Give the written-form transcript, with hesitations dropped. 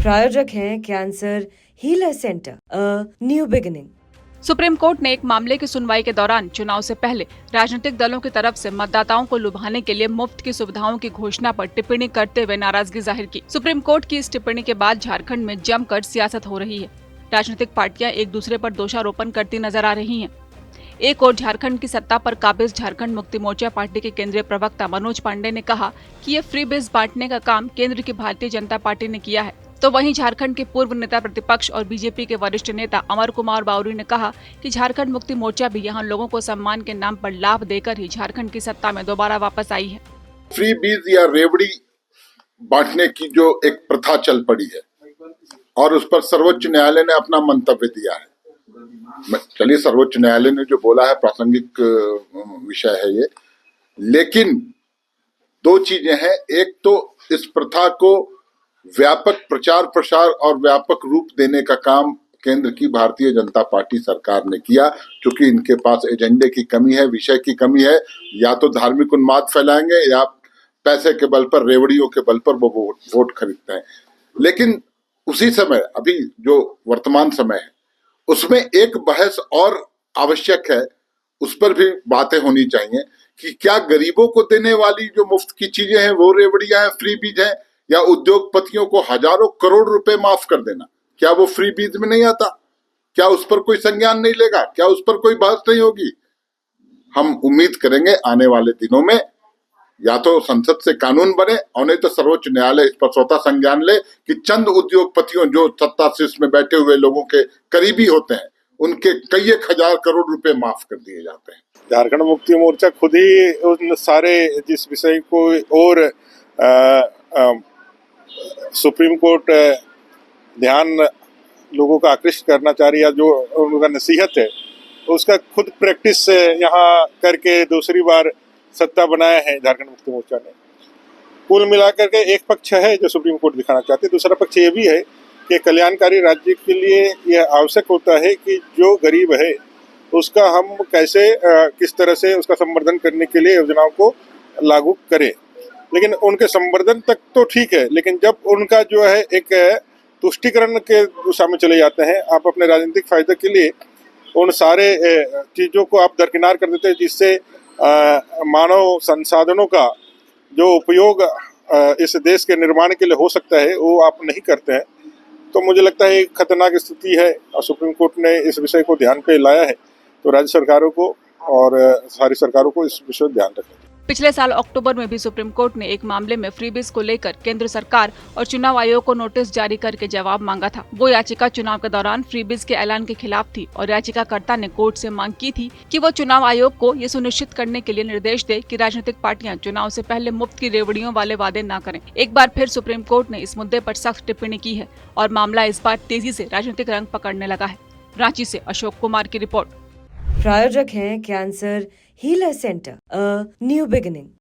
प्रायोजक हैं cancer healer centre, a new beginning. Supreme court ने एक मामले की सुनवाई के दौरान चुनाव से पहले राजनीतिक दलों की तरफ से मतदाताओं को लुभाने के लिए मुफ्त की सुविधाओं की घोषणा पर टिप्पणी करते हुए नाराजगी जाहिर की। सुप्रीम कोर्ट की इस टिप्पणी के बाद झारखंड में जमकर सियासत हो रही है। राजनीतिक पार्टियां एक दूसरे पर दोषारोपण करती नजर आ रही हैं। एक और झारखंड की सत्ता पर काबिज झारखंड मुक्ति मोर्चा पार्टी के केंद्रीय प्रवक्ता मनोज पांडे ने कहा कि ये फ्री बीज बांटने का काम केंद्र की भारतीय जनता पार्टी ने किया है। तो वहीं झारखंड के पूर्व नेता प्रतिपक्ष और बीजेपी के वरिष्ठ नेता अमर कुमार बावरी ने कहा कि झारखंड मुक्ति मोर्चा भी यहां लोगों को सम्मान के नाम पर लाभ देकर ही झारखंड की सत्ता में दोबारा वापस आई है। फ्री बीज या रेवड़ी बांटने की जो एक प्रथा चल पड़ी है और उस पर सर्वोच्च न्यायालय ने अपना मंतव्य दिया है। चलिए, सर्वोच्च न्यायालय ने जो बोला है प्रासंगिक विषय है ये, लेकिन दो चीजें हैं। एक तो इस प्रथा को व्यापक प्रचार प्रसार और व्यापक रूप देने का काम केंद्र की भारतीय जनता पार्टी सरकार ने किया, क्योंकि इनके पास एजेंडे की कमी है, विषय की कमी है। या तो धार्मिक उन्माद फैलाएंगे या पैसे के बल पर, रेवड़ियों के बल पर वो वोट खरीदते हैं। लेकिन उसी समय, अभी जो वर्तमान समय है, उसमें एक बहस और आवश्यक है, उस पर भी बातें होनी चाहिए कि क्या गरीबों को देने वाली जो मुफ्त की चीजें हैं वो रेवड़ियां हैं, फ्री बीज हैं, या उद्योगपतियों को हजारों करोड़ रुपए माफ कर देना, क्या वो फ्री बीज में नहीं आता? क्या उस पर कोई संज्ञान नहीं लेगा? क्या उस पर कोई बहस नहीं होगी? हम उम्मीद करेंगे आने वाले दिनों में या तो संसद से कानून बने और नहीं तो सर्वोच्च न्यायालय इस पर स्वतः संज्ञान ले कि चंद उद्योगपतियों जो सत्ता शीर्ष में बैठे हुए लोगों के करीबी होते हैं, उनके कई एक हजार करोड़ रुपए माफ कर दिए जाते हैं। झारखंड मुक्ति मोर्चा खुद ही उन सारे जिस विषय को और सुप्रीम कोर्ट ध्यान लोगों का आकृष्ट करना चाह रही है, जो उनका नसीहत है, उसका खुद प्रैक्टिस यहाँ करके दूसरी बार सत्ता बनाया है झारखंड मुक्ति मोर्चा ने। कुल मिलाकर के एक पक्ष है जो सुप्रीम कोर्ट दिखाना चाहते हैं, दूसरा पक्ष ये भी है कि कल्याणकारी राज्य के लिए यह आवश्यक होता है कि जो गरीब है उसका हम कैसे किस तरह से उसका संवर्धन करने के लिए योजनाओं को लागू करें। लेकिन उनके संवर्धन तक तो ठीक है, लेकिन जब उनका जो है एक तुष्टिकरण के दिशा में चले जाते हैं, आप अपने राजनीतिक फायदे के लिए उन सारे चीज़ों को आप दरकिनार कर देते हैं, जिससे मानव संसाधनों का जो उपयोग इस देश के निर्माण के लिए हो सकता है वो आप नहीं करते हैं, तो मुझे लगता है एक खतरनाक स्थिति है। और सुप्रीम कोर्ट ने इस विषय को ध्यान पे लाया है, तो राज्य सरकारों को और सारी सरकारों को इस विषय पर ध्यान रखना चाहिए। पिछले साल अक्टूबर में भी सुप्रीम कोर्ट ने एक मामले में फ्रीबीज को लेकर केंद्र सरकार और चुनाव आयोग को नोटिस जारी करके जवाब मांगा था। वो याचिका चुनाव के दौरान फ्रीबीज के ऐलान के खिलाफ थी और याचिकाकर्ता ने कोर्ट से मांग की थी कि वो चुनाव आयोग को ये सुनिश्चित करने के लिए निर्देश दे कि राजनीतिक पार्टियां चुनाव से पहले मुफ्त की रेवड़ियों वाले वादे न करें। एक बार फिर सुप्रीम कोर्ट ने इस मुद्दे पर सख्त टिप्पणी की है और मामला इस बार तेजी से राजनीतिक रंग पकड़ने लगा है। रांची से अशोक कुमार की रिपोर्ट। प्रायोजक हैं cancer healer centre, a new beginning.